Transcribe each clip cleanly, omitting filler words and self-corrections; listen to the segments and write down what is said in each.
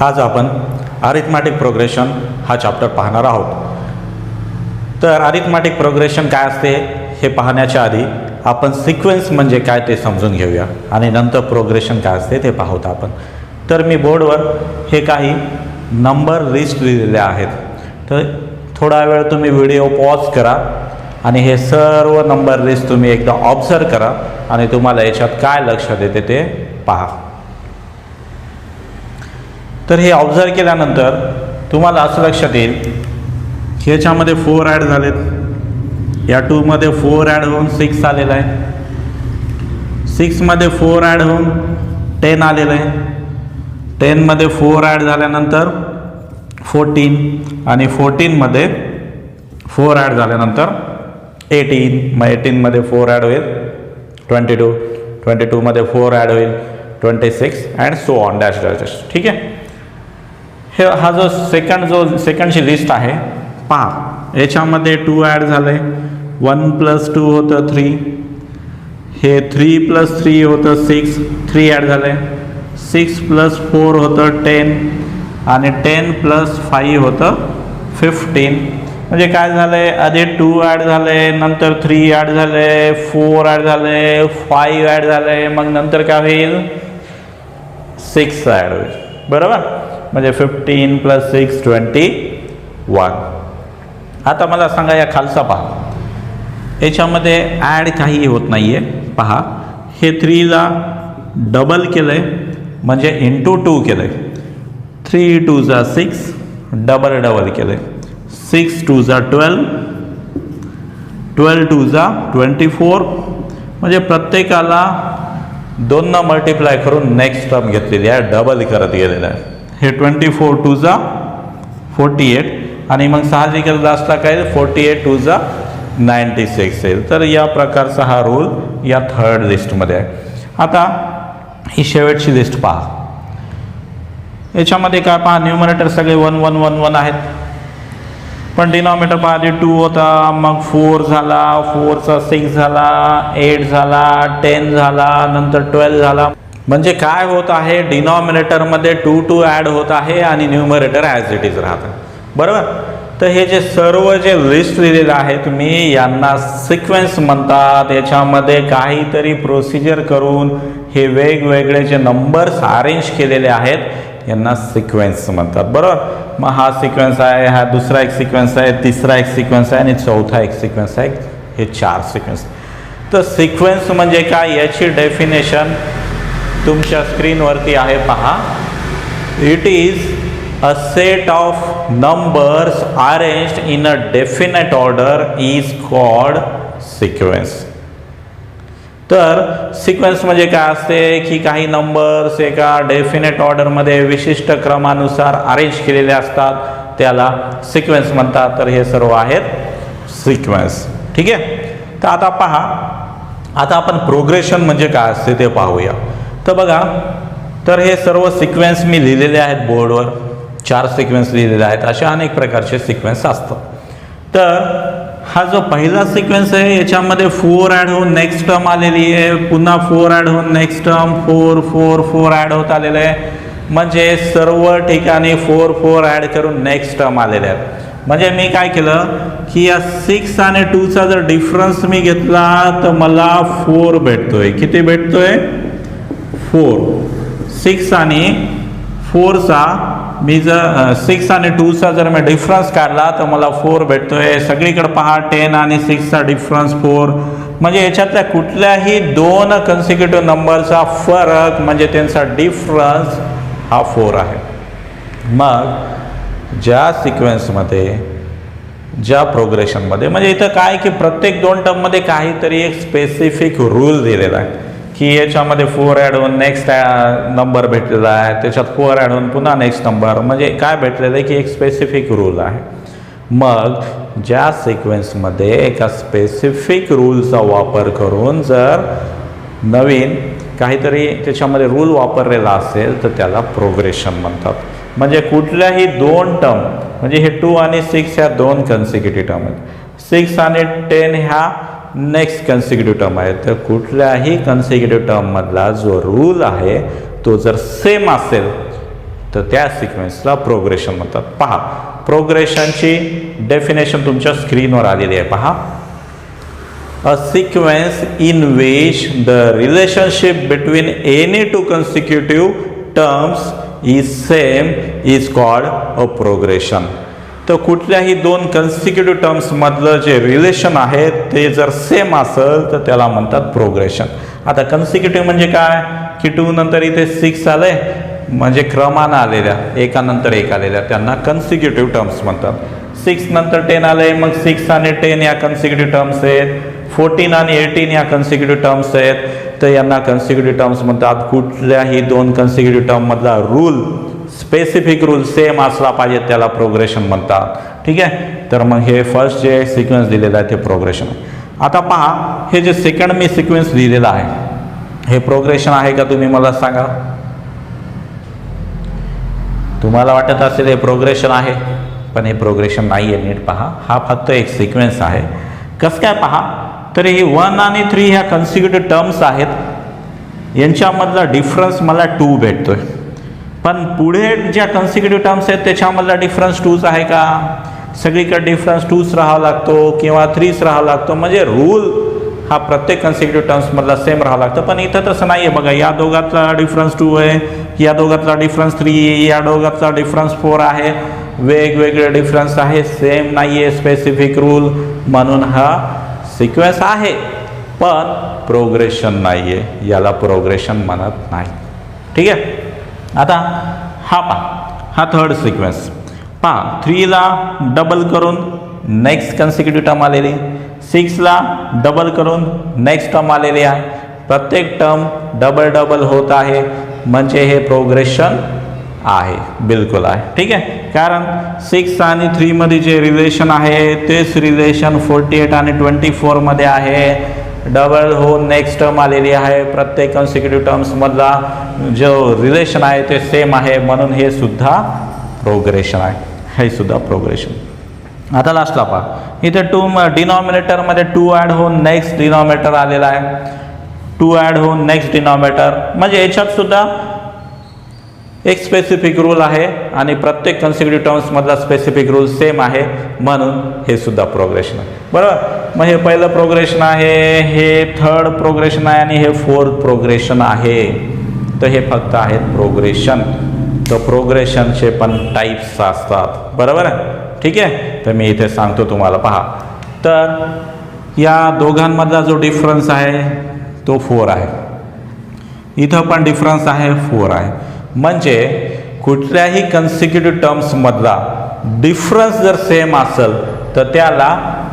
आज आपण arithmetic progression हा चॅप्टर पाहणार आहोत. तर अरिथमॅटिक प्रोग्रेशन काय असते हे पाहण्याच्या आधी आपण सिक्वेन्स म्हणजे काय ते समजून घेऊया आणि नंतर प्रोग्रेशन काय असते ते पाहूत आपण. तर मी बोर्डवर हे काही नंबर लिस्ट लिहिलेले आहेत. तर थोडा वेळ तुम्ही व्हिडिओ पॉज करा आणि हे सर्व नंबर लिस्ट तुम्ही एकदा ऑब्झर्व करा आणि तुम्हाला याच्यात काय लक्षात येते ते पहा. तर हे ऑब्झर्व केल्यानंतर तुम्हाला असं लक्षात येईल की ह्याच्यामध्ये 4 ॲड झालेत, या 2 मध्ये 4 ॲड होऊन 6 आलेलं आहे, 6 मध्ये 4 ॲड होऊन 10 आलेलं आहे, 10 मध्ये 4 ॲड झाल्यानंतर 14 आणि 14 मध्ये 4 ॲड झाल्यानंतर 18, मग 18 मध्ये 4 ॲड होईल 22, 22 मध्ये 4 ॲड होईल 26 and so on dash dash dash. ठीक आहे. हा जो सेकंडची लिस्ट आहे पहा, याच्यामध्ये 2 ॲड झाले, 1 + 2 होतं 3, हे 3 + 3 होतं 6, 3 ॲड झाले, 6 + 4 होतं 10 आणि 10 + 5 होतं 15. म्हणजे काय झालंय, आधी 2 ॲड झाले, नंतर 3 ॲड झाले, 4 ॲड झाले, 5 ॲड झाले, मग नंतर काय होईल 6 ॲड होईल. बरोबर. म्हणजे 15 + 6 21. आता मला सांगा या खालचा पहा, याच्यामध्ये ॲड काही होत नाही आहे. पहा हे 3 ला डबल केलं आहे म्हणजे इंटू 2 केलं आहे, 3 × 2 = 6, डबल केलं आहे, 6 × 2 = 12, 12 × 2 = 24. म्हणजे प्रत्येकाला 2 न मल्टिप्लाय करून नेक्स्ट टर्म घेतलेली आहे, डबल करत गेलेलं आहे. हे 24 × 2 = 48 आणि मग साहजिकच लास्टला काय 48 × 2 = 96 येईल. तर या प्रकारचा हा रूल या थर्ड लिस्टमध्ये आहे. आता ही शेवटची लिस्ट पहा, याच्यामध्ये काय पहा, न्यूमरेटर सगळे 1 1 1 1 आहेत, पण डिनॉमिनेटर पहा आधी 2 होता, मग 4 झाला, 4 चा 6 झाला, 8 झाला, 10 झाला, नंतर 12 झाला. म्हणजे काय होत आहे, डिनॉमिनेटरमध्ये 2 2 ॲड होत आहे आणि न्यूमरेटर ॲज इट इज राहतं. बरोबर. तर हे जे सर्व जे लिस्ट लिहिलेलं आहे तुम्ही यांना सिक्वेन्स म्हणतात. याच्यामध्ये काहीतरी प्रोसिजर करून हे वेगवेगळे जे नंबर्स अरेंज केलेले आहेत यांना सिक्वेन्स म्हणतात. बरोबर. मग हा सिक्वेन्स आहे, हा दुसरा एक सिक्वेन्स आहे, तिसरा एक सिक्वेन्स आहे आणि चौथा एक सिक्वेन्स आहे. हे 4 सिक्वेन्स. तर सिक्वेन्स म्हणजे काय याची डेफिनेशन तुमच्या स्क्रीनवरती आहे पहा. It is a set of numbers arranged in a definite order is called sequence. तर सिक्वेन्स म्हणजे काय असते की काही नंबर्स एका डेफिनेट ऑर्डरमध्ये विशिष्ट क्रमानुसार अरेंज केलेले असतात, त्याला सिक्वेन्स म्हणतात. तर हे सर्व आहेत सिक्वेन्स. ठीक आहे. तर आता पहा, आता आपण प्रोग्रेशन म्हणजे काय असते ते पाहूया. तर बघा, तर हे सर्व सिक्वेन्स मी लिहिलेले आहेत बोर्डवर, 4 सिक्वेन्स लिहिलेले आहेत. अशा अनेक प्रकारचे सिक्वेन्स असतात. तर हा जो पहिला सिक्वेन्स आहे याच्यामध्ये 4 ॲड होऊन नेक्स्ट टर्म आलेली आहे, पुन्हा 4 ॲड होऊन नेक्स्ट टर्म, 4 4 4 ॲड होत आलेलं आहे. म्हणजे सर्व ठिकाणी 4 4 ॲड करून नेक्स्ट टर्म आलेले आहेत. म्हणजे मी काय केलं की या 6 आणि 2 चा जर डिफरन्स मी घेतला तर मला 4 भेटतोय. किती भेटतोय 4. 6 आणि 4 चा मी जर 6 आणि 2 चा जर मी डिफरन्स काढला तर मला 4 भेटतोय. सगळीकडे पहा 10 आणि 6 चा डिफरन्स 4. म्हणजे याच्यातल्या कुठल्याही 2 कन्सिक्युटिव्ह नंबरचा फरक म्हणजे त्यांचा डिफरन्स हा 4 आहे. मग ज्या सिक्वेन्समध्ये ज्या प्रोग्रेशनमध्ये म्हणजे इथं काय की प्रत्येक 2 टर्ममध्ये काहीतरी एक स्पेसिफिक रूल दिलेला आहे की याच्यामध्ये 4 ॲड होऊन नेक्स्ट नंबर भेटलेला आहे, त्याच्यात 4 ॲड होऊन पुन्हा नेक्स्ट नंबर. म्हणजे काय भेटलेलं आहे की एक स्पेसिफिक रूल आहे. मग ज्या सिक्वेन्समध्ये एका स्पेसिफिक रूलचा वापर करून जर नवीन काहीतरी त्याच्यामध्ये रूल वापरलेला असेल तर त्याला प्रोग्रेशन म्हणतात. म्हणजे कुठल्याही 2 टर्म म्हणजे हे 2 आणि 6 ह्या 2 कन्सिक्युटिव्ह टर्म आहेत, 6 आणि 10 ह्या नेक्स्ट कन्सिक्युटिव्ह टर्म आहे. तर कुठल्याही कन्सिक्युटिव्ह टर्ममधला जो रूल आहे तो जर सेम असेल तर त्या सिक्वेन्सला प्रोग्रेशन म्हणतात. पहा, प्रोग्रेशनची डेफिनेशन तुमच्या स्क्रीनवर आलेली आहे. पहा, a sequence in which the relationship between any two consecutive terms is same is called a progression. तर कुठल्याही दोन कन्सिक्युटिव्ह टर्म्स मधलं जे रिलेशन आहे ते जर सेम असेल तर त्याला म्हणतात प्रोग्रेशन. आता कन्सिक्युटिव्ह म्हणजे काय की 2 नंतर इथे 6 आले म्हणजे क्रमानं आलेल्या एकानंतर एक आलेल्या त्यांना कन्सिक्युटिव्ह टर्म्स म्हणतात. 6 नंतर 10 आले मग 6 आणि 10 या कन्सिक्युटिव्ह टर्म्स आहेत. 14 आणि 18 या कन्सिक्युटिव्ह टर्म्स आहेत तर यांना कन्सिक्युटिव्ह टर्म्स म्हणतात. कुठल्याही दोन कन्सिक्युटिव्ह टर्म मधला रूल स्पेसिफिक रूल सेम असला पाहिजे त्याला प्रोग्रेशन म्हणतात. ठीक आहे, तर मग हे फर्स्ट जे सिक्वेन्स दिलेलं आहे ते प्रोग्रेशन. आता पहा, हे जे सेकंड मी सिक्वेन्स लिहिलेला आहे हे प्रोग्रेशन आहे का तुम्ही मला सांगा. तुम्हाला वाटत असेल हे प्रोग्रेशन आहे पण हे प्रोग्रेशन नाही आहे. नीट पहा, हा फक्त एक सिक्वेन्स आहे. कसं काय पहा, तर हे 1 आणि 3 ह्या कन्सिक्युटिव्ह टर्म्स आहेत यांच्यामधला डिफरन्स मला 2 भेटतोय. पण पुढे ज्या कन्सिक्युटिव्ह टर्म्स आहेत त्याच्यामधला डिफरन्स 2च आहे का. सगळीकडे डिफरन्स 2च राहावा लागतो किंवा 3च राहावा लागतो. म्हणजे रूल हा प्रत्येक कन्सिक्युटिव्ह टर्म्समधला सेम राहावा लागतो. पण इथं तसं नाही आहे. बघा, या दोघातला डिफरन्स 2 आहे, या दोघातला डिफरन्स 3 आहे, या दोघातला डिफरन्स 4 आहे. वेगवेगळे डिफरन्स आहे, सेम नाही आहे स्पेसिफिक रूल. म्हणून हा सिक्वेन्स आहे पण प्रोग्रेशन नाही आहे. याला प्रोग्रेशन म्हणत नाही. ठीक आहे. आता हा पहा, हा थर्ड सिक्वेन्स पहा. 3ला डबल करून नेक्स्ट कन्सिक्युटिव्ह टर्म आलेली, 6ला डबल करून नेक्स्ट टर्म आलेली आहे. प्रत्येक टर्म डबल डबल होत आहे म्हणजे हे प्रोग्रेशन आहे, बिलकुल आहे. ठीक आहे, कारण 6 आणि 3 मध्ये जे रिलेशन आहे तेच रिलेशन 48 आणि 24 मध्ये आहे. डबल होऊन नेक्स्ट टर्म आलेली आहे. प्रत्येक कन्सिक्युटिव्ह टर्म्स मधला जो रिलेशन आहे ते सेम आहे म्हणून हे सुद्धा प्रोग्रेशन आहे. हे सुद्धा प्रोग्रेशन. आता लास्टला पहा, इथे 2 डिनॉमिनेटरमध्ये 2 ॲड होऊन नेक्स्ट डिनॉमिनेटर आलेला आहे. 2 ॲड होऊन नेक्स्ट डिनॉमिनेटर म्हणजे याच्यात सुद्धा एक स्पेसिफिक रूल आहे आणि प्रत्येक कन्सिक्युटिव्ह टर्म्स मधला स्पेसिफिक रूल सेम आहे म्हणून हे सुद्धा प्रोग्रेशन आहे. बरोबर. मग हे पहिलं प्रोग्रेशन आहे, हे थर्ड प्रोग्रेशन आहे आणि हे फोर्थ प्रोग्रेशन आहे. तर हे फक्त आहेत प्रोग्रेशन. तर प्रोग्रेशनचे पण टाईप्स असतात. बरोबर आहे. ठीक आहे, तर मी इथे सांगतो तुम्हाला. पहा, तर या दोघांमधला जो डिफरन्स आहे तो 4 आहे. इथं पण डिफरन्स आहे 4 आहे. म्हणजे कुठल्याही कन्सिक्युटिव्ह टर्म्स मधला डिफरन्स जर सेम असेल तर त्याला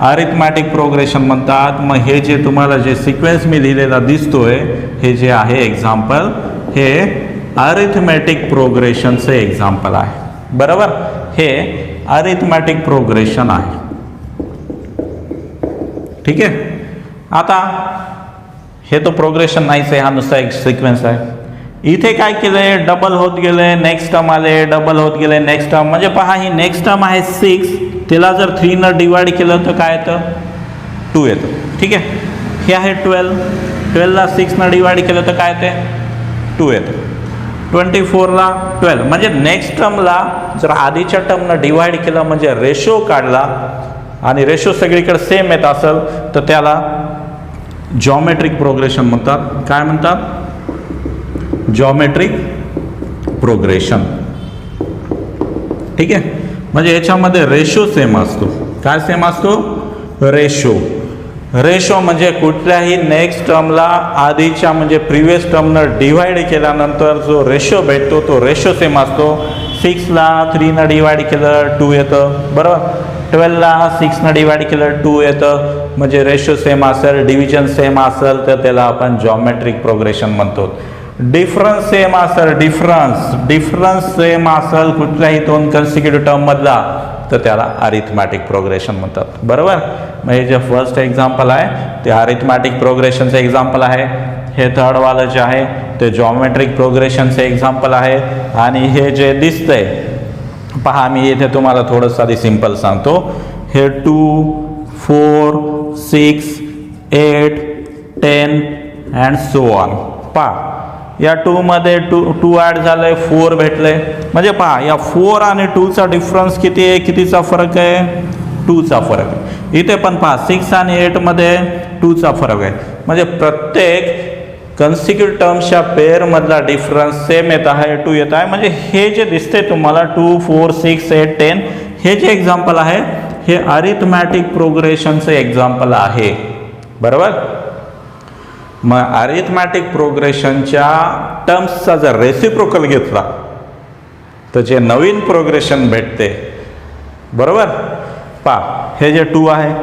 अरिथमॅटिक प्रोग्रेशन म्हणतात. मग हे जे तुम्हाला जे सिक्वेन्स मी लिहिलेला दिसतोय हे जे आहे एक्झाम्पल, हे अरिथमॅटिक प्रोग्रेशनचे एक्झाम्पल आहे. बरोबर, हे अरिथमॅटिक प्रोग्रेशन आहे. ठीक आहे. आता हे तो प्रोग्रेशन नाहीच आहे, हा नुसता एक सिक्वेन्स आहे. इथे काय केलंय, डबल होत गेले नेक्स्ट टर्म आले, डबल होत गेले नेक्स्ट टर्म. म्हणजे पहा, ही नेक्स्ट टर्म आहे 6, तिला जर 3 न डिवाइड केलं तर काय येतं, 2 येतं. ठीक आहे. हे आहे 12ला 6 न डिवाइड केलं तर काय येते, 2 येतं. 24ला 12 म्हणजे नेक्स्ट टर्मला जर आधीच्या टर्मनं डिवाइड केलं म्हणजे रेशो काढला आणि रेशो सगळीकडे सेम येत असेल तर त्याला जॉमेट्रिक प्रोग्रेशन म्हणतात. काय म्हणतात, जॉमेट्रिक प्रोग्रेशन. ठीक आहे. म्हणजे याच्यामध्ये रेशो सेम असतो. काय सेम असतो, रेशो. रेशो म्हणजे कुठल्याही नेक्स्ट टर्मला आधीच्या म्हणजे प्रिव्हियस टर्मनं डिवाइड केल्यानंतर जो रेशो भेटतो तो रेशो सेम असतो. 6ला 3 न डिवाइड केलं 2 येतं. बरोबर. 12ला 6 न डिवाइड केलं 2 येतं. म्हणजे रेशो सेम असेल, डिव्हिजन सेम असेल तर त्याला आपण जॉमेट्रिक प्रोग्रेशन म्हणतो. डिफरन्स सेम असेल, डिफरन्स सेम असेल कुठल्याही दोन कन्सिक्युटिव्ह टर्म मधला तर त्याला अरिथमॅटिक प्रोग्रेशन म्हणतात. बरोबर. मग हे जे फर्स्ट एक्झाम्पल आहे ते अरिथमॅटिक प्रोग्रेशनचं एक्झाम्पल आहे. हे थर्ड वालं जे आहे ते जॉमेट्रिक प्रोग्रेशनचं एक्झाम्पल आहे. आणि हे जे दिसतंय पहा, मी इथे तुम्हाला थोडंसं आधी सिम्पल सांगतो. हे 2, 4, 6, 8, 10 अँड सो ऑन. पहा, या 2 मध्ये 2 ॲड झालंय 4 भेटलंय. म्हणजे पहा या 4 आणि 2चा डिफरन्स किती आहे, कितीचा फरक आहे, 2चा फरक आहे. इथे पण पहा 6 आणि 8 मध्ये 2चा फरक आहे. म्हणजे प्रत्येक कन्सिक्युटिव्ह टर्म्सच्या पेअरमधला डिफरन्स सेम येत आहे, 2 येत आहे. म्हणजे हे जे दिसते तुम्हाला 2, 4, 6, 8, 10 हे जे एक्झाम्पल आहे हे अरिथमॅटिक प्रोग्रेशनचं एक्झाम्पल आहे. बरोबर. मग अरिथमॅटिक प्रोग्रेशनच्या टर्म्सचा जर रेसिप्रोकल घेतला तर जे नवीन प्रोग्रेशन भेटते. बरोबर. पहा हे जे 2 आहे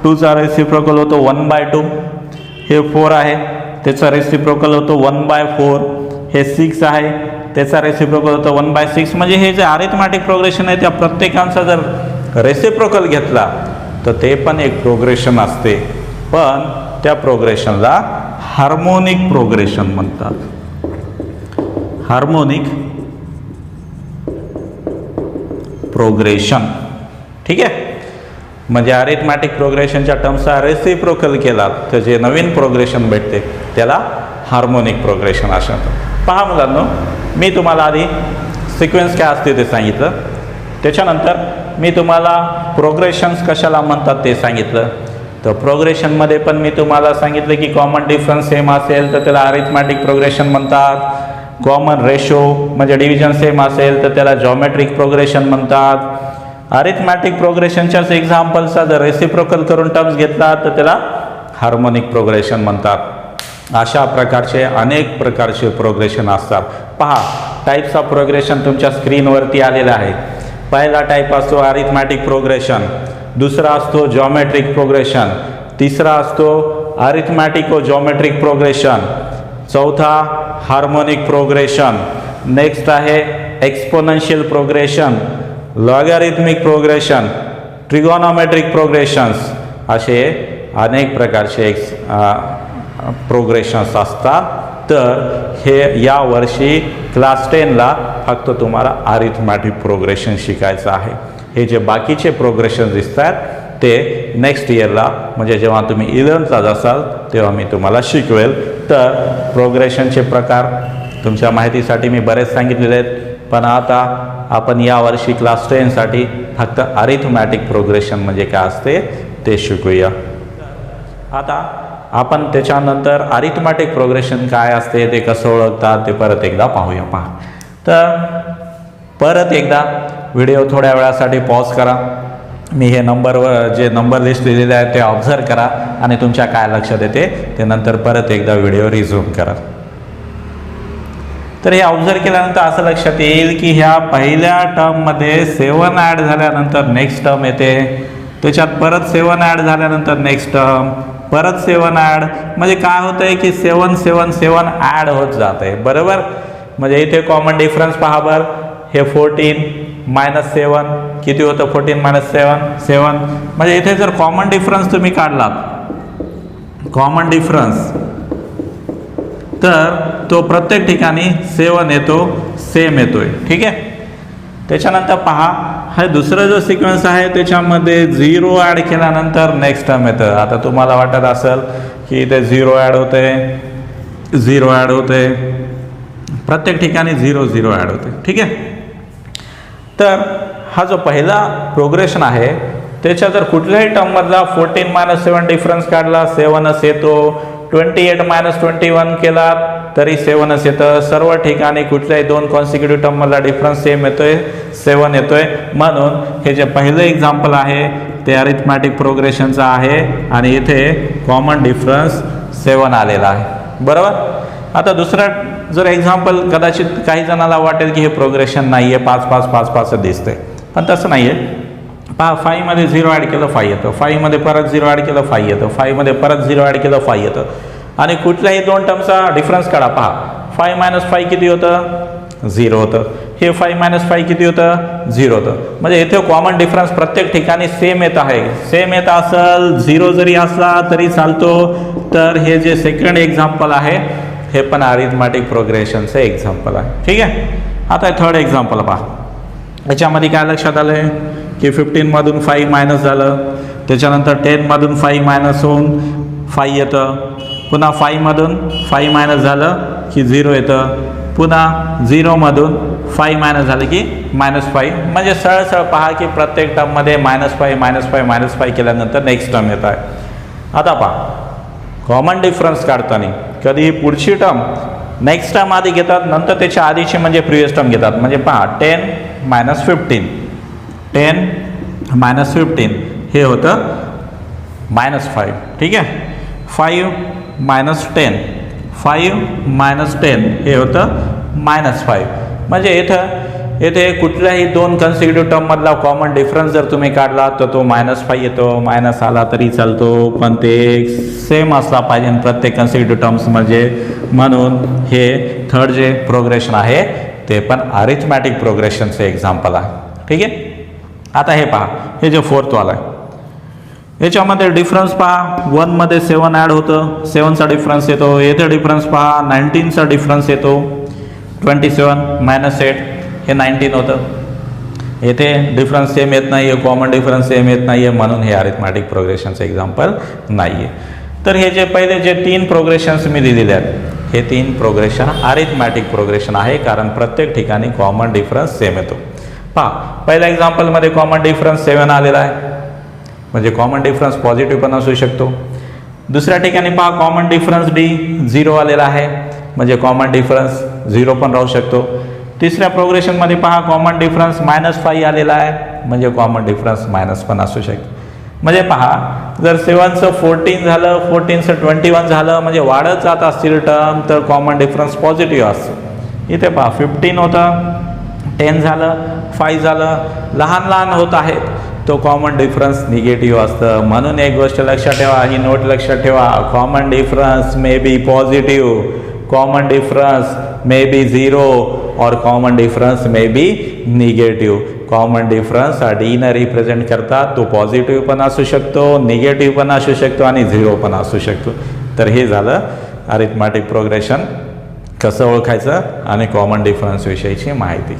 2चा रेसिप्रोकल होतो 1/2. हे 4 आहे त्याचा रेसिप्रोकल होतो 1/4. हे 6 आहे त्याचा रेसिप्रोकल होतो 1/6. म्हणजे हे जे अरिथमॅटिक प्रोग्रेशन आहे त्या प्रत्येकांचा जर रेसिप्रोकल घेतला तर ते पण एक प्रोग्रेशन असते. पण त्या प्रोग्रेशनला हार्मोनिक प्रोग्रेशन म्हणतात. Harmonic progression. ठीक आहे. म्हणजे अरिथमॅटिक प्रोग्रेशनच्या टर्म्सचा रेसिप्रोकल केला तर जे नवीन प्रोग्रेशन भेटते त्याला हार्मोनिक प्रोग्रेशन असं. पहा मुलांनो, मी तुम्हाला आधी सिक्वेन्स काय असते ते सांगितलं. त्याच्यानंतर मी तुम्हाला प्रोग्रेशन्स कशाला म्हणतात ते सांगितलं. तर प्रोग्रेशनमध्ये पण मी तुम्हाला सांगितलं की कॉमन डिफरन्स सेम असेल तर त्याला अरिथमॅटिक प्रोग्रेशन म्हणतात. कॉमन रेशो म्हणजे डिव्हिजन सेम असेल तर त्याला जॉमेट्रिक प्रोग्रेशन म्हणतात. अरिथमॅटिक प्रोग्रेशनच्याच एक्झाम्पलचा जर रेसिप्रोकल करून टर्म्स घेतला तर त्याला हार्मोनिक प्रोग्रेशन म्हणतात. अशा प्रकारचे अनेक प्रकारचे प्रोग्रेशन असतात. पहा टाईप्स ऑफ प्रोग्रेशन तुमच्या स्क्रीनवरती आलेला आहे. पहिला टाईप असतो अरिथमॅटिक प्रोग्रेशन, दुसरा असतो जॉमेट्रिक प्रोग्रेशन, तिसरा असतो अरिथमॅटिको जॉमेट्रिक प्रोग्रेशन, चौथा हार्मोनिक प्रोग्रेशन, नेक्स्ट आहे exponential progression, logarithmic progression, trigonometric progressions. असे अनेक प्रकारचे प्रोग्रेशन्स असतात. तर हे या वर्षी क्लास 10ला फक्त तुम्हाला अरिथमॅटिक प्रोग्रेशन शिकायचं आहे. हे जे बाकीचे प्रोग्रेशन दिसतात ते नेक्स्ट इयरला म्हणजे जेव्हा तुम्ही 11thला जासाल तेव्हा मी तुम्हाला शिकवेल. तर प्रोग्रेशनचे प्रकार तुमच्या माहितीसाठी मी बरेच सांगितलेले आहेत. पण आता आपण यावर्षी क्लास 10साठी फक्त अरिथमॅटिक प्रोग्रेशन म्हणजे काय असते ते शिकूया. आता आपण त्याच्यानंतर अरिथमॅटिक प्रोग्रेशन काय असते ते कसं ओळखतात ते परत एकदा पाहूया. पहा तर परत एकदा व्हिडिओ थोड्या वेळासाठी पॉज करा. मी हे जे नंबर लिस्ट दिलेले आहे ते ऑब्झर्व करा आणि तुमच्या काय लक्षात येते ते नंतर परत एकदा व्हिडिओ रिझ्यूम करा. तर हे ऑब्झर्व केल्यानंतर असं लक्षात येईल की ह्या पहिल्या टर्ममध्ये 7 ॲड झाल्यानंतर नेक्स्ट टर्म येते. त्याच्यात परत 7 ॲड झाल्यानंतर नेक्स्ट टर्म, परत 7 ॲड. म्हणजे काय होतं आहे की 7 7 7 ॲड होत जात आहे. बरोबर. म्हणजे इथे कॉमन डिफरन्स पहा बरं. हे 14 - 7 किती होतं, 14 - 7 म्हणजे इथे जर कॉमन डिफरन्स तुम्ही काढलात कॉमन डिफरन्स तर तो प्रत्येक ठिकाणी 7 येतो, सेम येतोय. ठीक आहे. त्याच्यानंतर पहा हा दुसरा जो सिक्वेन्स आहे त्याच्यामध्ये 0 ॲड केल्यानंतर नेक्स्ट टर्म येतं. आता तुम्हाला वाटत असेल की इथे 0 ॲड होते, 0 ॲड होते, प्रत्येक ठिकाणी 0 0 ॲड होते. ठीक आहे. तर हा जो पहिला प्रोग्रेशन आहे त्याच्या जर कुठल्याही टर्ममधला 14 - 7 डिफरन्स काढला 7च येतो. 28 - 21 केला तरी 7च येतं. सर्व ठिकाणी कुठल्याही 2 कॉन्सिक्युटिव्ह टर्ममधला डिफरन्स सेम येतोय, 7 येतोय. म्हणून हे जे पहिलं एक्झाम्पल आहे ते अरिथमॅटिक प्रोग्रेशनचं आहे आणि इथे कॉमन डिफरन्स 7 आलेला आहे. बरोबर. आता दुसरा जर एक्झाम्पल कदाचित काही जणांना वाटेल की हे प्रोग्रेशन नाही आहे, 5 5 5 5 दिसतंय, पण तसं नाही आहे. पहा 5 मध्ये 0 ॲड केलं 5 येतं, 5 मध्ये परत 0 ॲड केलं 5 येतं, 5 मध्ये परत 0 ॲड केलं 5 येतं. आणि कुठल्याही 2 टर्मचा डिफरन्स काढा. पहा 5 - 5 किती होतं, 0 होतं. हे 5 - 5 किती होतं, 0 होतं. म्हणजे इथे कॉमन डिफरन्स प्रत्येक ठिकाणी सेम येत आहे. सेम येत असेल 0 जरी असला तरी चालतो. तर हे जे सेकंड एक्झाम्पल आहे हे पण अरिथमॅटिक प्रोग्रेशनचं एक्झाम्पल आहे. ठीक आहे. आता थर्ड एक्झाम्पल पहा. याच्यामध्ये काय लक्षात आलं आहे की 15 मधून 5 मायनस झालं, त्याच्यानंतर 10 मधून 5 मायनस होऊन 5 येतं, पुन्हा 5 मधून 5 मायनस झालं की 0 येतं, पुन्हा 0मधून 5 मायनस झाले की -5, म्हणजे सरळ सरळ पहा की प्रत्येक टर्ममध्ये -5 केल्यानंतर नेक्स्ट टर्म येत आहे. आता पहा कॉमन डिफरन्स काढताना कधी पुढची टर्म नेक्स्ट टर्म आधी घेतात, नंतर त्याच्या आधीची म्हणजे प्रिवियस टर्म घेतात. म्हणजे पहा 10 - 15, 10 - 15 हे होतं -5. ठीक आहे. 5 - 10, 5 - 10 हे होतं -5. म्हणजे येथे कुठल्याही दोन कन्सिक्युटिव्ह टर्ममधला कॉमन डिफरन्स जर तुम्ही काढला तर तो -5 येतो, मायनस आला तरी चालतो, पण ते सेम असला पाहिजे प्रत्येक कन्सिक्युटिव्ह टर्म्स म्हणजे. म्हणून हे थर्ड जे प्रोग्रेशन आहे ते पण अरिथमॅटिक प्रोग्रेशनचे एक्झाम्पल आहे. ठीक आहे. आता हे पहा, हे जे फोर्थ वाला आहे याच्यामध्ये डिफरन्स पहा, 1 मध्ये 7 ॲड होतं, 7चा डिफरन्स येतो. येथे डिफरन्स पहा 19चा डिफरन्स येतो, 27 - 8 हे 19 होतं. येथे डिफरन्स सेम येत नाही आहे, कॉमन डिफरन्स सेम येत नाही आहे, म्हणून हे अरिथमॅटिक प्रोग्रेशनचं एक्झाम्पल नाही आहे. तर हे जे पहिले जे 3 प्रोग्रेशन्स मी दिलेले आहेत हे 3 प्रोग्रेशन अरिथमॅटिक प्रोग्रेशन आहे, कारण प्रत्येक ठिकाणी कॉमन डिफरन्स सेम येतो. पहा पहिल्या एक्झाम्पलमध्ये कॉमन डिफरन्स 7 आलेला आहे, म्हणजे कॉमन डिफरन्स पॉझिटिव्ह पण असू शकतो. दुसऱ्या ठिकाणी पहा कॉमन डिफरन्स D 0 आलेला आहे, म्हणजे कॉमन डिफरन्स 0 पण राहू शकतो. तिसऱ्या प्रोग्रेशनमध्ये पहा कॉमन डिफरन्स -5 आलेला आहे, म्हणजे कॉमन डिफरन्स मायनस पण असू शकतो. म्हणजे पहा जर 7चं 14 झालं, 14चं 21 झालं, म्हणजे वाढत जात असतील टर्म तर कॉमन डिफरन्स पॉझिटिव्ह असतो. इथे पहा 15 होतं, 10 झालं, 5 झालं, लहान लहान होत आहेत, तो कॉमन डिफरन्स निगेटिव्ह असतं. म्हणून एक गोष्ट लक्षात ठेवा, ही नोट लक्षात ठेवा, common difference may be positive, common difference may be 0 और common difference may be negative. Common difference D ने रिप्रेझेंट करतात, तो पॉझिटिव्ह पण असू शकतो, निगेटिव्ह पण असू शकतो आणि 0 पण असू शकतो. तर हे झालं अरिथमॅटिक प्रोग्रेशन कसं ओळखायचं आणि कॉमन डिफरन्स विषयीची माहिती.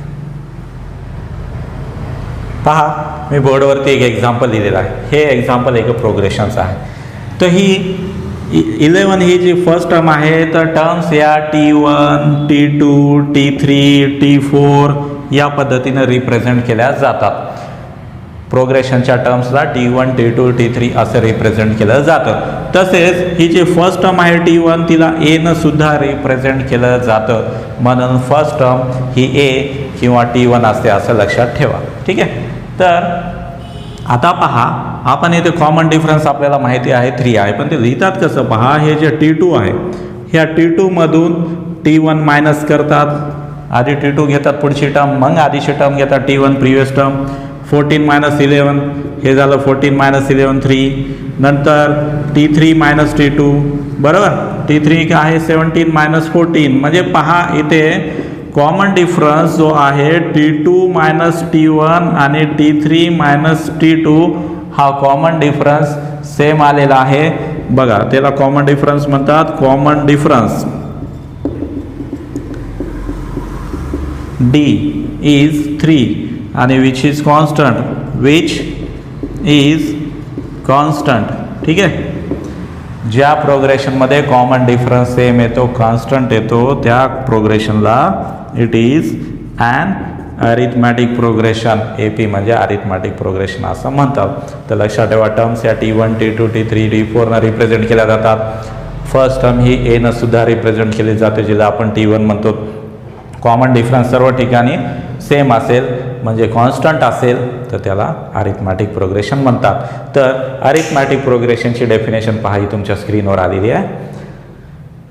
पहा मी बोर्डवरती एक एक्झाम्पल दिलेलं आहे, हे एक्झाम्पल एक प्रोग्रेशनचं आहे. तर ही 11 ही जी फर्स्ट टर्म आहे, तर टर्म्स या T1, T2, T3, T4 या पद्धतीने रिप्रेझेंट केल्या जातात. प्रोग्रेशनच्या टर्म्सला T1, T2, T3 असं रिप्रेझेंट केलं जातं. तसेच ही जी फर्स्ट टर्म आहे T1 तिला A न सुद्धा रिप्रेझेंट केलं जातं, म्हणून फर्स्ट टर्म ही A किंवा T1 असते असं लक्षात ठेवा. ठीक आहे. तर आता पहा आपण इथे कॉमन डिफरन्स आपल्याला माहिती आहे 3 आहे, पण ते लिहितात कसं पहा. हे जे T2 आहे ह्या T2 मधून T1 मायनस करतात, आधी T2 घेतात पुढची टर्म, मग आधीची टर्म घेतात T1 प्रिवियस टर्म. 14 - 11 हे झालं 14 - 11 3, नंतर T3 - T2 बरोबर. T3 काय आहे 17 - 14, म्हणजे पहा इथे कॉमन डिफरन्स जो आहे T2 - T1 आणि T3 - T2 हा कॉमन डिफरन्स सेम आलेला आहे. बघा त्याला कॉमन डिफरन्स म्हणतात. कॉमन डिफरन्स D is 3 आणि which is constant, which is constant. ठीक आहे. ज्या प्रोग्रेशनमध्ये कॉमन डिफरन्स सेम येतो, कॉन्स्टंट येतो, त्या प्रोग्रेशनला it is an arithmetic progression. AP म्हणजे अरिथमॅटिक प्रोग्रेशन असं म्हणतात. तर लक्षात ठेवा टर्म्स या T1, T2, T3, T4 न रिप्रेझेंट केल्या जातात. फर्स्ट टर्म ही A न सुद्धा रिप्रेझेंट केली जाते, जिला आपण T1 म्हणतो. कॉमन डिफरन्स सर्व ठिकाणी सेम असेल म्हणजे कॉन्स्टंट असेल तर त्याला अरिथमॅटिक प्रोग्रेशन म्हणतात. तर अरिथमॅटिक प्रोग्रेशनची डेफिनेशन पहा ही तुमच्या स्क्रीनवर आलेली आहे.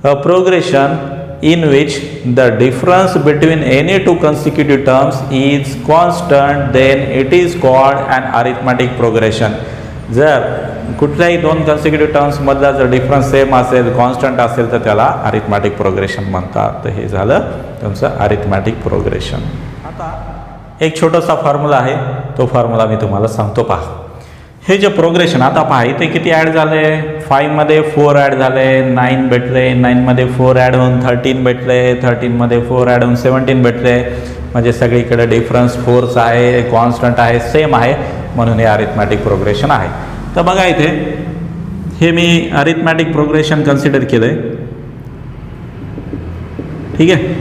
अ progression in which the difference between any two consecutive terms is constant, then it is called an arithmetic progression. जर कुठल्याही दोन कन्सिक्युटिव्ह टर्म्स मधला जर डिफरन्स सेम असेल, कॉन्स्टंट असेल तर त्याला अरिथमॅटिक प्रोग्रेशन म्हणतात. तर हे झालं तुमचं अरिथमॅटिक प्रोग्रेशन. आता एक छोटासा फॉर्म्युला आहे, तो फॉर्म्युला मी तुम्हाला सांगतो. पहा हे जे प्रोग्रेशन आता पहा इथे किती ॲड झाले, 5 मध्ये 4 ॲड झाले, 9 भेटले, 9 मध्ये 4 ॲड होऊन 13 भेटले, 13 मध्ये 4 ॲड होऊन 17 भेटले, म्हणजे सगळीकडे डिफरन्स 4 आहे, कॉन्स्टंट आहे, सेम आहे, म्हणून हे अरिथमॅटिक प्रोग्रेशन आहे. तर बघा इथे हे मी अरिथमॅटिक प्रोग्रेशन कन्सिडर केलंय. ठीक आहे.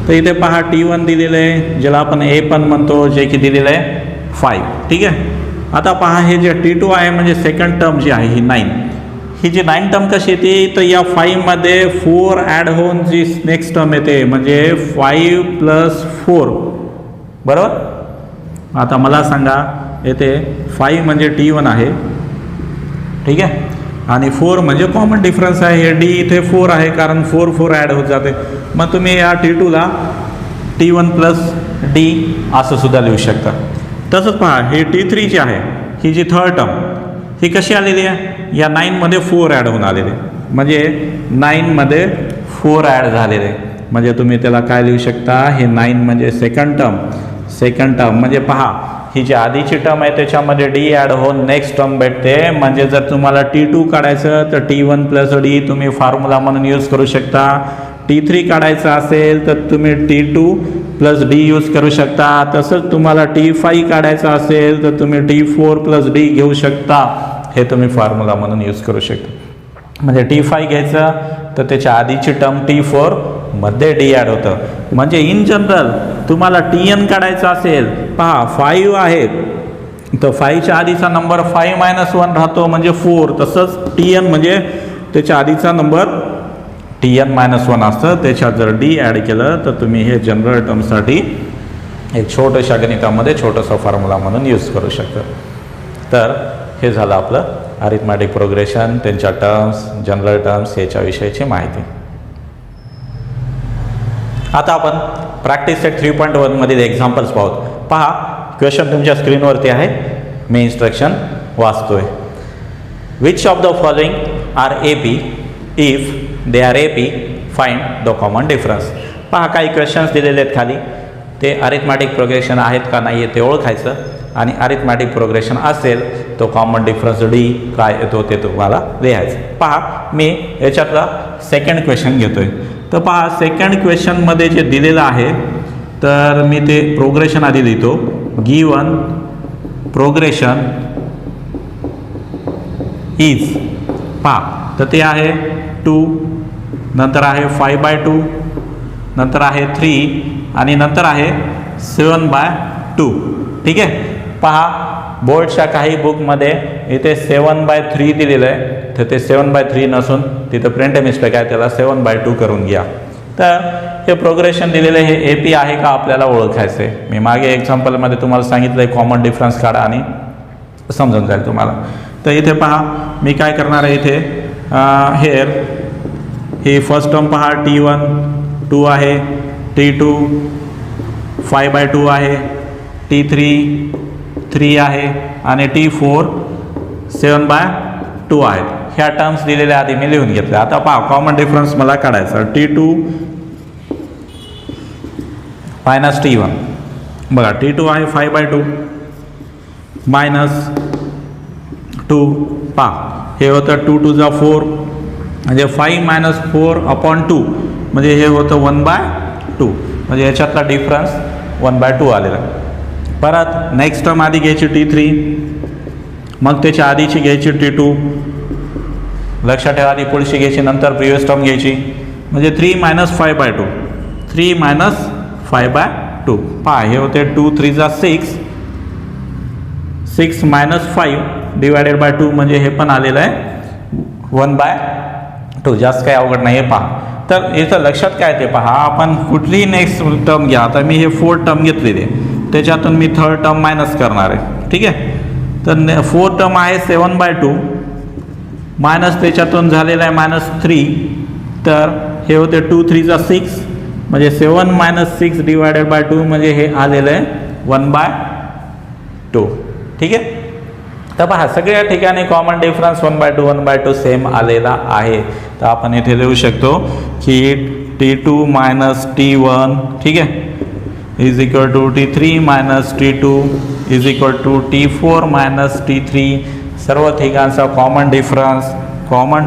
तर इथे पहा T1 दिलेलं आहे, ज्याला आपण ए पण म्हणतो, जे की दिलेलं आहे 5. ठीक आहे. आता पहा हे जे T2 आहे म्हणजे सेकंड टर्म जी आहे ही 9. ही जी 9 टर्म कशी येते, तर या 5 मध्ये 4 ॲड होऊन जी नेक्स्ट टर्म येते म्हणजे 5 + 4. बरोबर. आता मला सांगा येथे 5 म्हणजे T1 आहे, ठीक आहे, आणि 4 म्हणजे कॉमन डिफरन्स आहे. हे डी इथे 4 आहे कारण 4 4 ॲड होत जाते. मग तुम्ही या T2ला T1 + D असं सुद्धा लिहू शकता. तसंच पहा हे T3 जी आहे ही जी थर्ड टर्म ही कशी आलेली आहे, या 9 मध्ये 4 ॲड होऊन आलेले, म्हणजे 9 मध्ये 4 ॲड झालेले, म्हणजे तुम्ही त्याला काय लिहू शकता, हे 9 म्हणजे सेकंड टर्म म्हणजे पहा ही जी आधीची टर्म आहे त्याच्यामध्ये डी ॲड होऊन नेक्स्ट टर्म भेटते. म्हणजे जर तुम्हाला T2 काढायचं तर T1 + D तुम्ही फॉर्म्युला म्हणून यूज करू शकता. T3 काढायचं असेल तर तुम्ही T2 + D यूज करू शकता. तसंच तुम्हाला T5 काढायचं असेल तर तुम्ही T4 + D घेऊ शकता. हे तुम्ही फॉर्म्युला म्हणून यूज करू शकता. म्हणजे T5 घ्यायचं तर त्याच्या आधीची टर्म T4 मध्ये डी ॲड होतं. म्हणजे इन जनरल तुम्हाला Tn काढायचं असेल, पहा 5 आहे तर 5च्या आधीचा नंबर 5 - 1 राहतो म्हणजे 4. तसंच Tn म्हणजे त्याच्या आधीचा नंबर Tn - 1 असतं. त्याच्यात जर डी ॲड केलं तर तुम्ही हे जनरल टर्मसाठी एक छोट्याशा गणितामध्ये छोटंसं फॉर्म्युला म्हणून यूज करू शकता. तर हे झालं आपलं अरिथमॅटिक प्रोग्रेशन, त्यांच्या टर्म्स, जनरल टर्म्स याच्याविषयीची माहिती. आता आपण प्रॅक्टिस सेट 3.1 मधील एक्झाम्पल्स पाहू. पहा क्वेश्चन तुमच्या स्क्रीनवरती आहे, मी इन्स्ट्रक्शन वाचतोय. Which of the following are AP if they are AP find the common difference. पहा काही क्वेश्चन्स दिलेले आहेत खाली, ते अरिथमॅटिक प्रोग्रेशन आहेत का नाही ते ओळखायचं, आणि अरिथमॅटिक प्रोग्रेशन असेल तो कॉमन डिफरन्स D काय येतो ते तुम्हाला लिहायचं. पहा मी याच्यातला सेकंड क्वेश्चन घेतोय. तर पहा सेकंड क्वेश्चनमध्ये जे दिलेलं आहे तर मी ते प्रोग्रेशन आधी लिहितो. गिवन प्रोग्रेशन इज, पहा तर ते आहे 2, नंतर आहे 5/2, नंतर आहे 3 आणि नंतर आहे 7/2. ठीक आहे. पहा बोर्डच्या काही बुकमध्ये इथे 7/3 दिलेलं आहे, तर ते 7/3 नसून तिथं प्रिंट मिस्टेक आहे, त्याला 7/2 करून घ्या. तर हे प्रोग्रेशन दिलेलं हे AP आहे का आपल्याला ओळखायचं आहे. मी मागे एक्झाम्पलमध्ये तुम्हाला सांगितलं आहे कॉमन डिफरन्स काढा आणि समजून जाईल तुम्हाला. तर इथे पहा मी काय करणार आहे, इथे हेअर ही फर्स्ट टर्म पहा T1 2 आहे, T2 5/2 आहे, T3 3 आहे आणि T4 7/2 आहेत. ह्या टर्म्स दिलेल्या आधी मी लिहून घेतल्या. आता पहा कॉमन डिफरन्स मला काढायचा. T2 - T1, बघा T2 आहे 5/2 -2, पहा हे होतं 2 2 4 म्हणजे 5 - 4/2 म्हणजे हे होतं 1/2, म्हणजे याच्यातला डिफरन्स 1/2 आलेला. परत नेक्स्ट टर्म आधी घ्यायची T3, मग त्याच्या आधीची घ्यायची T2, लक्षात ठेवा आधी पुढची घ्यायची नंतर प्रिव्हियस टर्म घ्यायची, म्हणजे 3 - 5/2, 3 - 5/2. पहा हे होते 2 3 6, 6 - 5/2 म्हणजे हे पण आलेलं आहे 1/2. जास्त काही अवघड नाही आहे. पहा तर इथं लक्षात काय ते पहा, आपण कुठलीही नेक्स्ट टर्म घ्या. आता मी हे 4th टर्म घेतलेली आहे, त्याच्यातून मी 3rd टर्म मायनस करणार आहे. ठीक आहे. तर 4th टर्म आहे 7/2 मायनस त्याच्यातून झालेलं आहे -3, तर हे होते 2 3 6 म्हणजे 7 - 6/2 म्हणजे हे आलेलं आहे 1/2. ठीक आहे. तर पहा सगळ्या ठिकाणी कॉमन डिफरन्स 1/2 सेम आलेला आहे. तर आपण इथे लिहू शकतो की T2 - T1 ठीक आहे is equal to T3 - T2 is equal to T4 - T3. सर्व ठिकाणचा कॉमन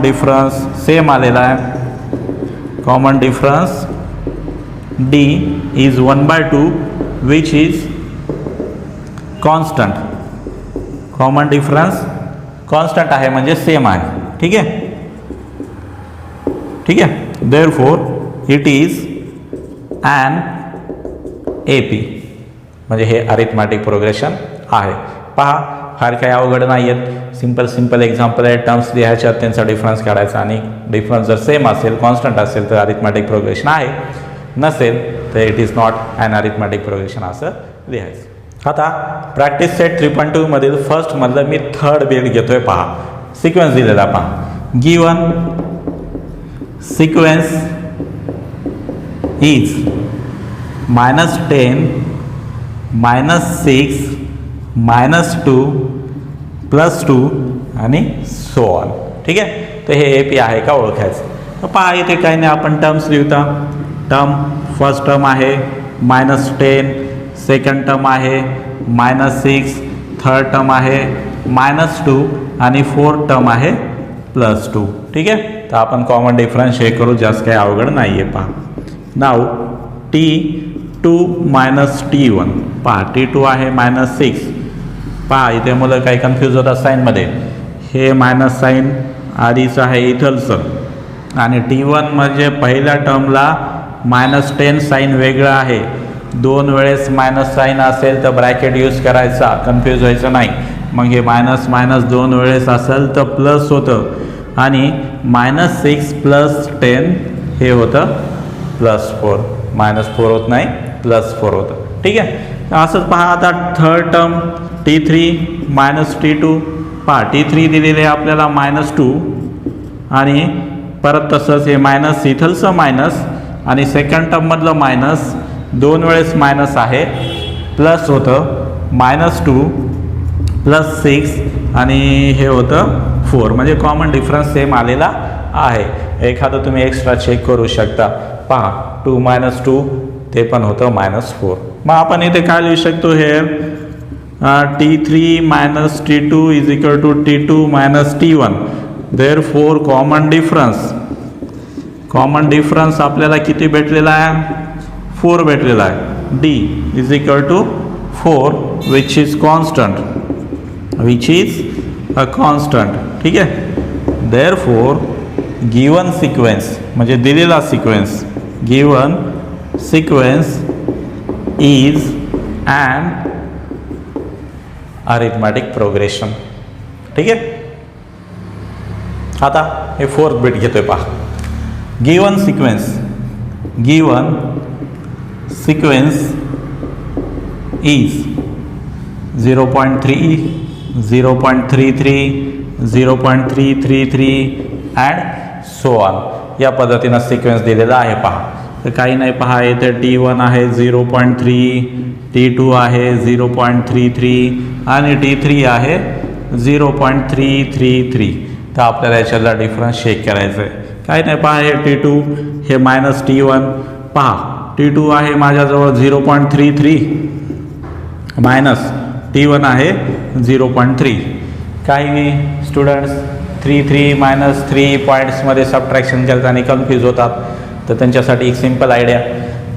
डिफरन्स सेम आलेला आहे. Common difference D is 1/2 which is constant. Common difference constant आहे म्हणजे सेम आहे. ठीक आहे. ठीक आहे. Therefore it is and A P, म्हणजे हे अरिथमॅटिक प्रोग्रेशन आहे. पहा फार काही अवघड नाही आहेत, सिंपल एक्झाम्पल आहे. टर्म्स लिहायच्यात, त्यांचा डिफरन्स काढायचा आणि डिफरन्स जर सेम असेल, कॉन्स्टंट असेल तर अरिथमॅटिक प्रोग्रेशन आहे, नसेल तर it is not an arithmetic progression असं लिहायचं. आता प्रॅक्टिस सेट 3.2 मधील फर्स्ट मधलं मी थर्ड बिट घेतोय. पहा सिक्वेन्स दिलेला, पहा गिवन सिक्वेन्स इज -10 -6 -2 +2 आणि सो ऑन. ठीक आहे, तर हे ए पी आहे का ओळखायचं. तर पहा इथे काही नाही, आपण टर्म्स लिहिता. टर्म फर्स्ट टर्म आहे -10, सेकंड टर्म आहे -6, थर्ड टर्म आहे -2 आणि फोर्थ टर्म आहे +2. ठीक आहे, तर आपण कॉमन डिफरन्स हे करू, जास्त काही अवघड नाही आहे. पहा नाव T2 - T1, पहा T2 आहे -6. पहा इथे मुलं काही कन्फ्यूज होतात साईनमध्ये, हे मायनस साईन आधीचं आहे इथलचं आणि T1 म्हणजे पहिल्या टर्मला -10 साईन वेगळं आहे. 2 वेळेस मायनस साईन असेल तर ब्रॅकेट यूज करायचा, कन्फ्यूज व्हायचं नाही. मग हे मायनस मायनस 2 वेळेस असेल तर प्लस होतं आणि -6 + 10 हे होतं +4. -4 होत नाही, +4 होतं. ठीक आहे, असंच पहा. आता थर्ड टर्म T3 - T2, पहा T3 दिलेले आहे आपल्याला -2 आणि परत तसंच हे मायनस इथलचं मायनस आणि सेकंड टर्ममधलं मायनस 2 वेळेस मायनस आहे, प्लस होतं -2 + 6 आणि हे होतं 4, म्हणजे कॉमन डिफरन्स सेम आलेला आहे. एखादं तुम्ही एक्स्ट्रा चेक करू शकता. पहा 2 - 2 ते पण होतं -4. मग आपण इथे काय लिहू शकतो, हे T3 - T2 = T2 - T1. Therefore common difference आपल्याला किती भेटलेला आहे, 4 भेटलेला आहे. D = 4 which is a constant. ठीक आहे, देअरफॉर गिवन सिक्वेन्स म्हणजे दिलेला sequence, given sequence is an arithmetic progression. ठीक आहे, आता हे फोर्थ बिट घेतोय. पहा given sequence is 0.3 0.33 0.333 and so on. या पद्धतीनं सिक्वेन्स दिलेला आहे. पहा तर काही नाही, पहा इथे T1 आहे 0.3, T2 आहे 0.33 आणि T3 आहे 0.333. तर आपल्याला याच्यातला डिफरन्स चेक करायचा आहे. काही नाही, पहा हे T2 हे -T1, पहा T2 आहे माझ्याजवळ 0.33 मायनस T1 आहे 0.3. काही स्टुडंट्स 3 -3 पॉईंट्समध्ये सबट्रॅक्शन करतात आणि कन्फ्यूज होतात, तर त्यांच्यासाठी एक सिंपल आयडिया.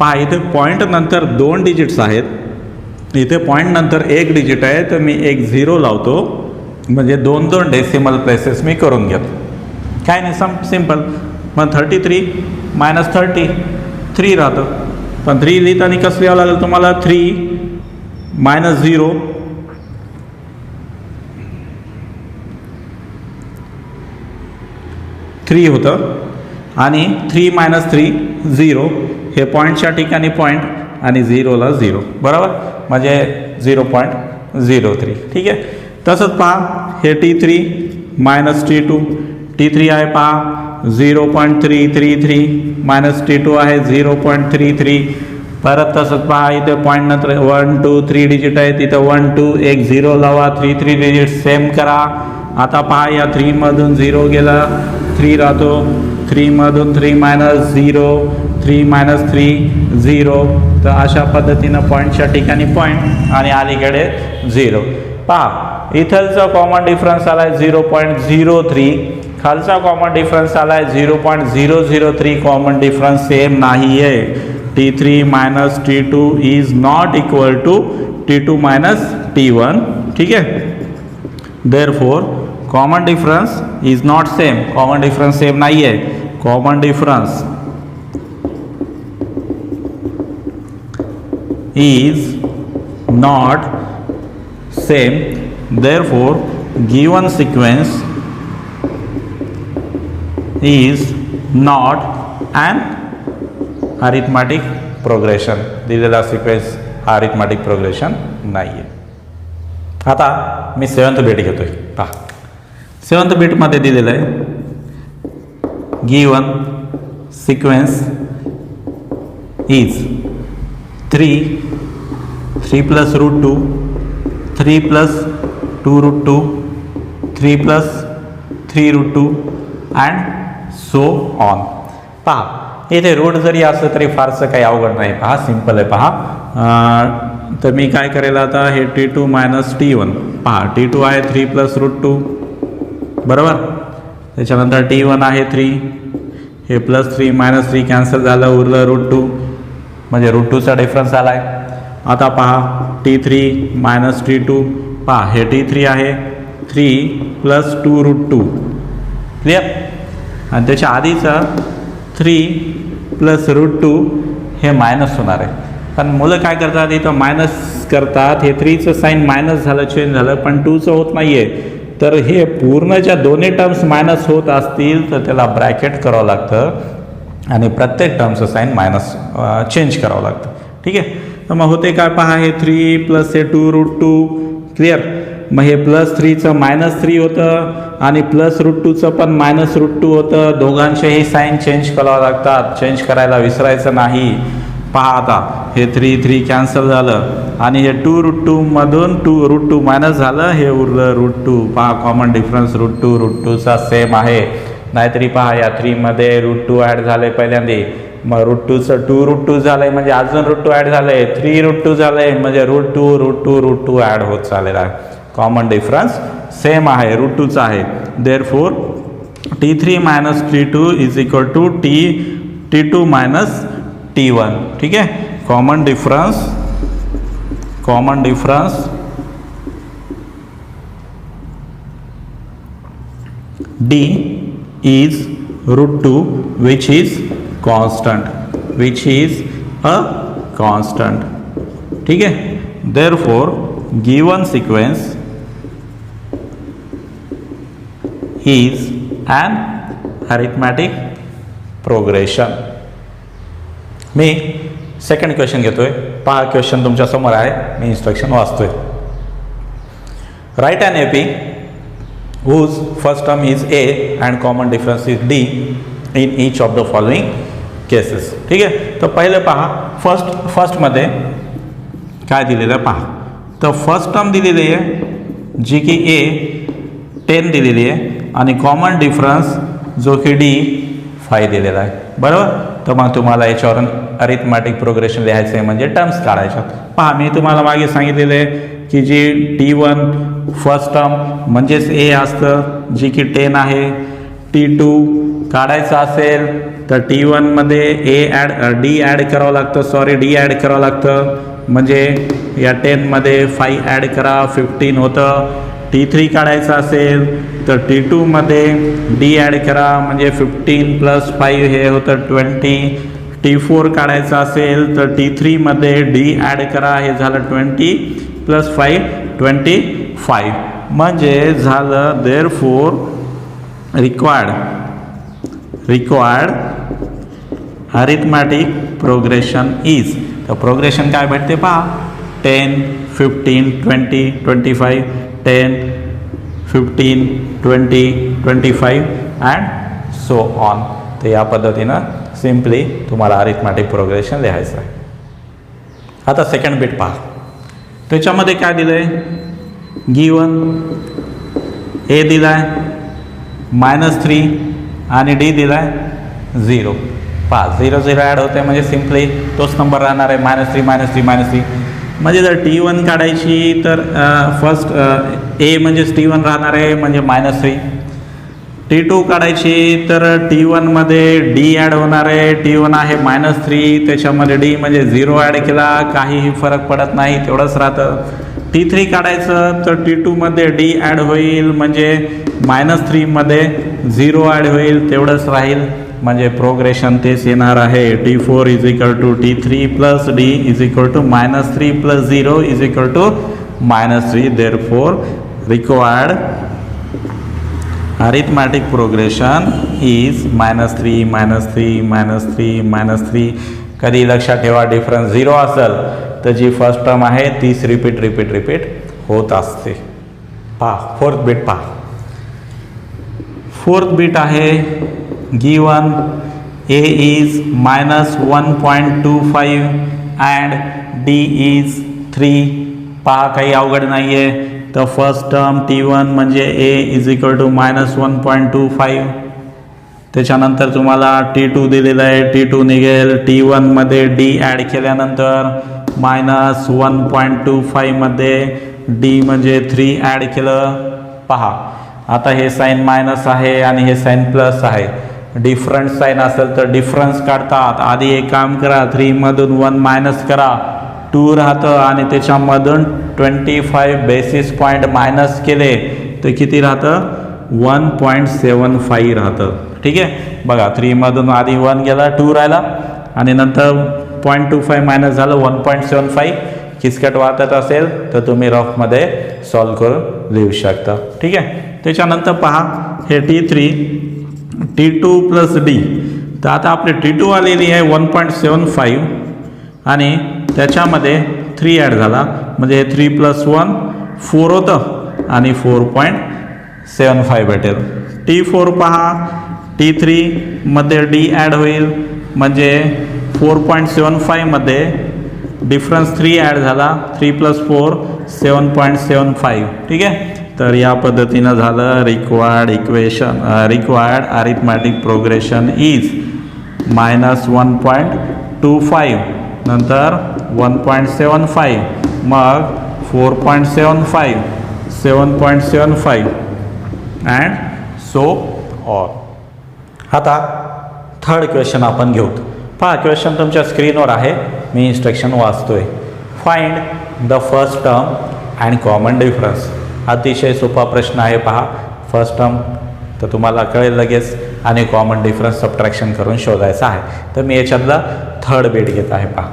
पहा इथे पॉईंट नंतर 2 डिजिट्स आहेत, इथे पॉईंट नंतर 1 डिजिट आहे, तर मी एक 0 लावतो, म्हणजे 2 डेसिमल प्लेसेस मी करून घेतो. काय नाही, सिंपल. मग 33 - 30 3 राहतं, पण 3 लिहिताना कसं लिहावं लागेल तुम्हाला, 3 - 0 3 होतं आणि 3 - 3 0. हे पॉईंटच्या ठिकाणी पॉईंट आणि 0ला 0, बरोबर, म्हणजे 0.03. ठीक आहे, तसंच पहा हे T3 - T2, T3 आहे पहा 0.333 -T2 आहे 0.33. परत तसंच पहा इथे पॉईंट नंतर 1 2 3 डिजिट आहे, तिथं 1 2 एक 0 लावा, 3 3 डिजिट सेम करा. आता पहा या 3 मधून 0 गेला, 3 राहतो, 3 मधून 3 - 0 3 - 3 0. तर अशा पद्धतीनं पॉईंटच्या ठिकाणी पॉईंट आणि अलीकडे 0. पहा इथलचा कॉमन डिफरन्स आला आहे 0.03, खालचा कॉमन डिफरन्स आला आहे 0.003. कॉमन डिफरन्स सेम नाही आहे. T3 - T2 is not equal to T2 - T1. ठीक आहे, therefore common difference is not same. Common difference same नाही आहे. Common difference is not same, therefore given sequence is not an arithmetic progression. दिलेला sequence हा arithmetic progression नाही आहे. आता मी 7th bit घेतोय. पहा 7th बीटमध्ये दिलेलं आहे given sequence is 3 plus root 2, 3 plus 2 root 2, 3 plus 3 root 2 and so on. पहा इथे रूट जरी असलं तरी फारसं काही अवघड नाही. पहा सिंपल आहे. पहा तर मी काय करेल आता, हे T2 मायनस T1. पहा T2 आहे 3 प्लस रूट 2 बरोबर. त्याच्यानंतर T1 आहे 3, हे प्लस 3 मायनस 3 कॅन्सल झालं, उरलं रूट 2 म्हणजे रूट 2चा डिफरन्स आला आहे. आता पहा T3 मायनस T2. पहा हे T3 आहे 3 प्लस 2 रूट 2 क्लिअर. आणि त्याच्या आधीचा 3 प्लस रूट 2 हे मायनस होणार आहे. पण मुलं काय करतात, इथं मायनस करतात. हे 3चं साईन मायनस झालं, चेंज झालं, पण 2चं होत नाही आहे. तर हे पूर्णच्या दोन्ही टर्म्स मायनस होत असतील तर त्याला ब्रॅकेट करावं लागतं आणि प्रत्येक टर्मचं साईन मायनस चेंज करावं लागतं. ठीक आहे. तर मग होते काय, पहा हे 3 प्लस हे 2 रूट 2 क्लिअर. मग हे प्लस 3चं मायनस 3 होतं आणि प्लस रूट 2चं पण मायनस रूट 2 होतं. दोघांचेही साईन चेंज करावं लागतात, चेंज करायला विसरायचं नाही. पहा आता हे 3 कॅन्सल झालं आणि हे 2 रूट 2 मधून 2 रूट 2 मायनस झालं, हे उरलं रूट 2. पहा कॉमन डिफरन्स रूट 2चा सेम आहे. नाहीतरी पहा या 3 मध्ये रूट 2 ॲड झाले पहिल्यांदा, मग रूट 2चं 2 रूट 2 झालंय म्हणजे अजून रूट 2 ॲड झालंय, 3 रूट 2 झालंय म्हणजे रूट 2 ॲड होत चाललेला आहे. कॉमन डिफरन्स सेम आहे, रूट 2चा आहे. Therefore T3 minus T2 is equal to T2 minus T1. ठीक आहे. Common difference D is root 2 which is a constant. ठीक है. Therefore given sequence is an arithmetic progression. मी सेकंड क्वेश्चन घेतोय. पहा क्वेश्चन तुमच्या समोर आहे, मी इन्स्ट्रक्शन वाचतोय. Write an AP whose first term is A and common difference is D in each of the following cases. ठीक आहे. तर पहिलं पहा फर्स्टमध्ये काय दिलेलं आहे पहा. तर फर्स्ट टर्म दिलेली आहे जी की A 10 दिलेली आहे आणि कॉमन डिफरन्स जो की D 5 दिलेला आहे बरोबर. तर मग तुम्हाला याच्यावरून अरिथमॅटिक प्रोग्रेशन लिहायचं आहे म्हणजे टर्म्स काढायच्या. पहा मी तुम्हाला मागे सांगितलेलं आहे की जी T1 फर्स्ट टर्म म्हणजेच A असतं जी की 10 आहे. T2 काढायचं असेल तर T1 मध्ये D ॲड करावं लागतं म्हणजे या 10 मध्ये 5 ॲड करा 15 होतं. T3 काढायचं असेल तर T2 मध्ये D ॲड करा म्हणजे 15 प्लस 5 हे होतं 20. T4 काढायचं असेल तर T3 मध्ये D ॲड करा, हे झालं 20 प्लस 5 25 म्हणजे झालं therefore required arithmetic progression is. तर प्रोग्रेशन काय भेटते पहा 10 15 20 25 10 15 20 25 अँड सो ऑन. तर या पद्धतीनं सिम्पली तुम्हाला अरिथमॅटिक प्रोग्रेशन लिहायचं आहे. आता सेकंड बिट पहा. त्याच्यामध्ये काय दिलं आहे, गिवन A दिला आहे -3 आणि D दिला आहे 0. पहा 0 0 ॲड होते म्हणजे सिम्पली तोच नंबर राहणार आहे -3. म्हणजे जर T1 काढायची तर फर्स्ट A म्हणजेच T1 राहणार आहे म्हणजे -3. T2 काढायची तर T1 मध्ये D ॲड होणार आहे. T1 आहे -3, त्याच्यामध्ये D म्हणजे 0 ॲड केला काहीही फरक पडत नाही, तेवढंच राहतं. T3 काढायचं तर T2 मध्ये D ॲड होईल म्हणजे -3 मध्ये 0 ॲड होईल, तेवढंच राहील म्हणजे प्रोग्रेशन तेच येणार आहे. T4 is equal to T3 plus D is equal to -3 plus 0 is equal to -3. Therefore required arithmetic progression is -3 -3 कधी लक्षात ठेवा, डिफरन्स 0 असेल तर जी फर्स्ट टर्म आहे तीच रिपीट होत असते. पहा फोर्थ बीट पहा. फोर्थ बीट आहे given A is -1.25 and D is 3. पहा काही अवघड नाही आहे. तर फर्स्ट टर्म T1 म्हणजे A इज इक्वल टू -1.25. त्याच्यानंतर तुम्हाला T2 दिलेलं आहे, T2 निघेल. T1 मध्ये D ॲड केल्यानंतर -1.25 मध्ये D म्हणजे 3 ॲड केलं. पहा आता हे साईन मायनस आहे आणि हे साईन प्लस आहे. डिफरंट साईन असेल तर डिफरन्स काढतात. आधी एक काम करा, 3 मधून 1 मायनस करा, 2 राहतं आणि त्याच्यामधून 25 बेसिस पॉईंट मायनस केले तर किती राहतं, 1.75 राहतं. ठीक आहे, बघा 3 मधून आधी 1 गेला, 2 राहिला आणि नंतर 0.25 मायनस झालं 1.75. किचकट वाटत असेल तर तुम्ही रफमध्ये सॉल्व करून लिहू शकता. ठीक आहे, त्याच्यानंतर पहा हे T3 T2 प्लस D. तर आता आपले T2 आलेली आहे 1.75 आणि त्याच्यामध्ये 3 ॲड झाला म्हणजे 3 + 1 4 होतं आणि 4.75 भेटेल. T4 पहा, T3 मध्ये D ॲड होईल म्हणजे 4.75 मध्ये डिफरन्स 3 ॲड झाला, 3 + 4 7.75. ठीक आहे, तर या पद्धतीनं झालं रिक्वायर्ड अरिथमॅटिक प्रोग्रेशन इज -1.25 नंतर 1.75 मग 4.75 7.75 अँड सो ऑन. आता थर्ड क्वेश्चन आपण घेऊ. पहा क्वेश्चन तुमच्या स्क्रीनवर आहे, मी इन्स्ट्रक्शन वाचतोय. Find the first term and common difference. अतिशय सोपा प्रश्न आहे. पहा फर्स्ट टर्म तर तुम्हाला कळेल लगेच आणि कॉमन डिफरन्स सबट्रॅक्शन करून शोधायचा आहे. तर मी याच्यातला थर्ड बीट घेत आहे. पहा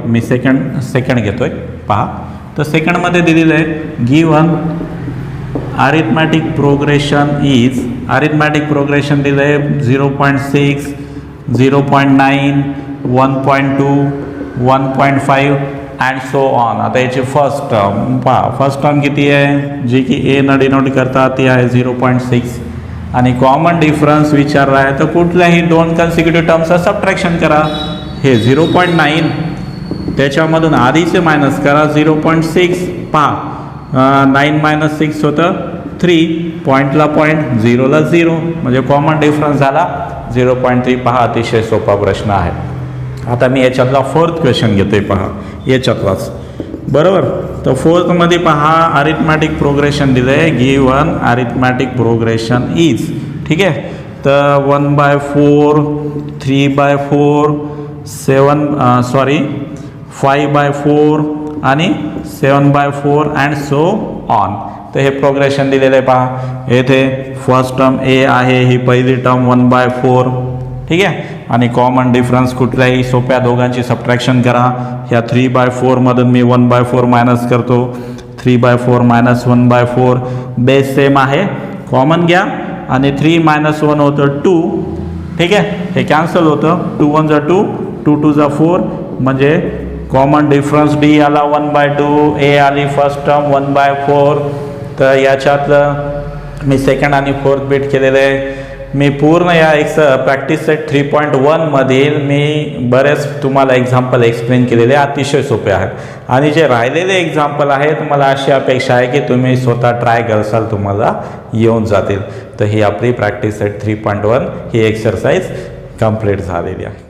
मी सेकंड घेतोय. पहा तर सेकंडमध्ये दिलेलं आहे गिवन अरिथमॅटिक प्रोग्रेशन दिलं आहे 0.6 0.9 1.2 1.5 अँड सो ऑन. आता याची फर्स्ट टर्म पहा, फर्स्ट टर्म किती आहे जी की ए न डिनोट करता ती आहे 0.6 आणि कॉमन डिफरन्स विचारला आहे तर कुठल्याही 2 कन्सिक्युटिव्ह टर्मचं सबट्रॅक्शन करा. हे 0.9 त्याच्यामधून आधीचे मायनस करा 0.6. पहा 9 - 6 होतं 3, पॉईंटला पॉईंट 0ला 0 म्हणजे कॉमन डिफरन्स झाला 0.3. पहा अतिशय सोपा प्रश्न आहे. आता मी याच्यातला फोर्थ क्वेश्चन घेतोय. पहा याच्यातलाच बरोबर. तर फोर्थमध्ये पहा अरिथमॅटिक प्रोग्रेशन दिलं आहे गिवन अरिथमॅटिक प्रोग्रेशन इज. ठीक आहे, तर 1/4 3/4 5/4 आणि 7/4 अँड सो ऑन. तर हे प्रोग्रेशन दिलेलं आहे. पहा येथे फर्स्ट टर्म ए आहे, ही पहिली टर्म 1/4. ठीक आहे, आणि कॉमन डिफरन्स कुठल्याही सोप्या दोघांची सबट्रॅक्शन करा. ह्या 3/4 मधून मी 1/4 मायनस करतो. 3/4 - 1/4 बेस सेम आहे, कॉमन घ्या आणि 3 - 1 होतं 2. ठीक आहे, हे कॅन्सल होतं. 2 × 1 = 2, 2 × 2 = 4 म्हणजे कॉमन डिफरन्स D आला 1/2, ए आली फर्स्ट टर्म 1/4. तर याच्यातलं मी सेकंड आणि फोर्थ बीट केलेलं आहे. मी पूर्ण या प्रॅक्टिस सेट 3.1 मधील मी बरेच तुम्हाला एक्झाम्पल एक्सप्लेन केलेले अतिशय सोपे आहेत आणि जे राहिलेले एक्झाम्पल आहेत मला अशी अपेक्षा आहे की तुम्ही स्वतः ट्राय करसाल, तुम्हाला येऊन जातील. तर ही आपली प्रॅक्टिस सेट 3.1 ही एक्सरसाइज कंप्लीट झालेली आहे.